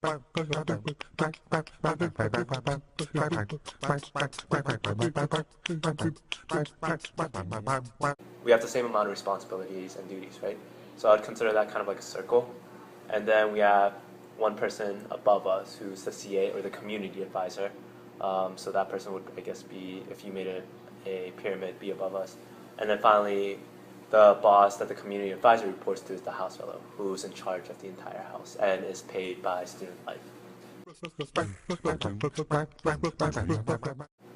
We have the same amount of responsibilities and duties, right? So I'd consider that kind of like a circle. And then we have one person above us who's the CA or the community advisor. So that person would, I guess, be, if you made a pyramid, be above us. And then finally, the boss that the community advisor reports to is the house fellow, who's in charge of the entire house and is paid by student life.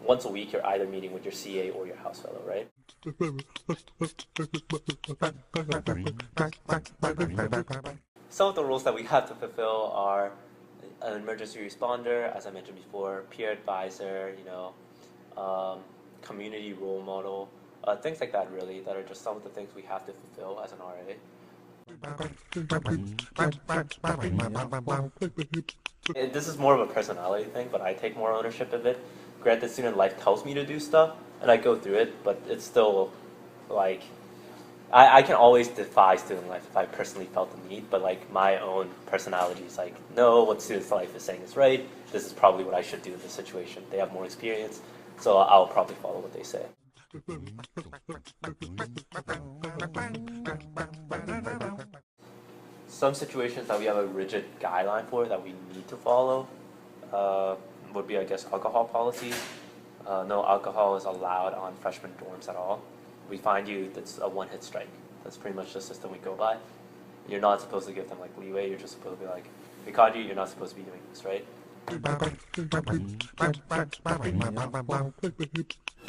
Once a week, you're either meeting with your CA or your house fellow, right? Some of the roles that we have to fulfill are an emergency responder, as I mentioned before, peer advisor, community role model, things like that really, that are just some of the things we have to fulfill as an RA. This is more of a personality thing, but I take more ownership of it. Granted, student life tells me to do stuff, and I go through it, but it's still, like, I can always defy student life if I personally felt the need, but like my own personality is like, no, what student life is saying is right. This is probably what I should do in this situation. They have more experience, so I'll probably follow what they say. Some situations that we have a rigid guideline for that we need to follow would be, I guess, alcohol policies. No alcohol is allowed on freshman dorms at all. We find you, that's a one-hit strike. That's pretty much the system we go by. You're not supposed to give them like leeway. You're just supposed to be like, we caught you. You're not supposed to be doing this, right?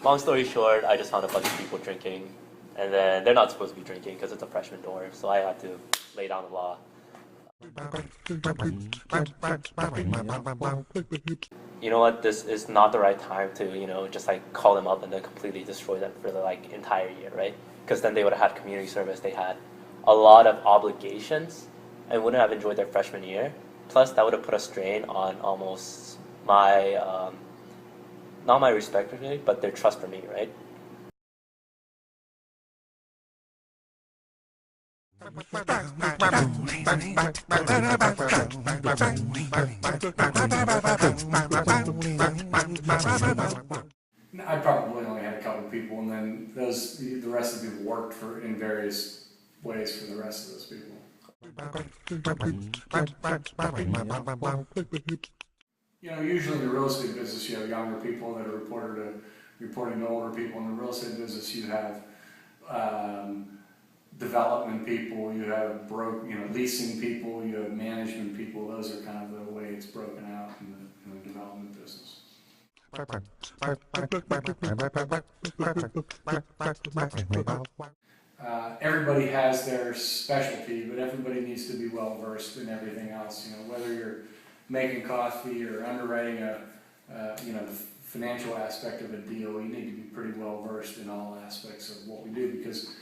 Long story short, I just found a bunch of people drinking, and then they're not supposed to be drinking because it's a freshman dorm. So I had to lay down the law. You know what, this is not the right time to, just like call them up and then completely destroy them for the like entire year, right? Because then they would have had community service, they had a lot of obligations and wouldn't have enjoyed their freshman year. Plus that would have put a strain on almost my, not my respect for me, but their trust for me, right? I probably only had a couple people, and then the rest of the people worked in various ways for the rest of those people. Usually in the real estate business, you have younger people that are reporting to older people. In the real estate business, you have development people, you have leasing people, you have management people. Those are kind of the way it's broken out in the development business. Everybody has their specialty, but everybody needs to be well versed in everything else. Whether you're making coffee or underwriting the financial aspect of a deal, you need to be pretty well versed in all aspects of what we do, because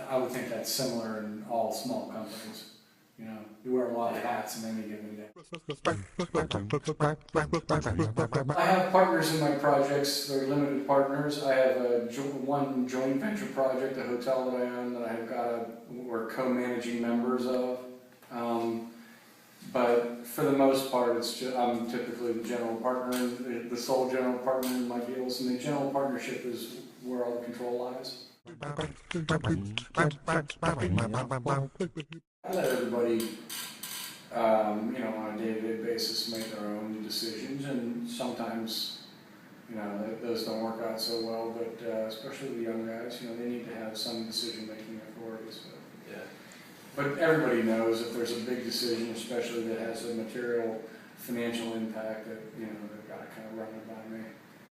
I would think that's similar in all small companies. You wear a lot of hats in any given day. I have partners in my projects. They're limited partners. I have one joint venture project, a hotel that I own, that we're co-managing members of. But for the most part, I'm typically the general partner, the sole general partner in my deals, and the general partnership is where all the control lies. I let everybody, on a day-to-day basis make their own decisions, and sometimes, those don't work out so well, but especially the young guys, they need to have some decision-making authority. So. Yeah. But everybody knows if there's a big decision, especially that has a material financial impact, that, they've got to kind of run it by me.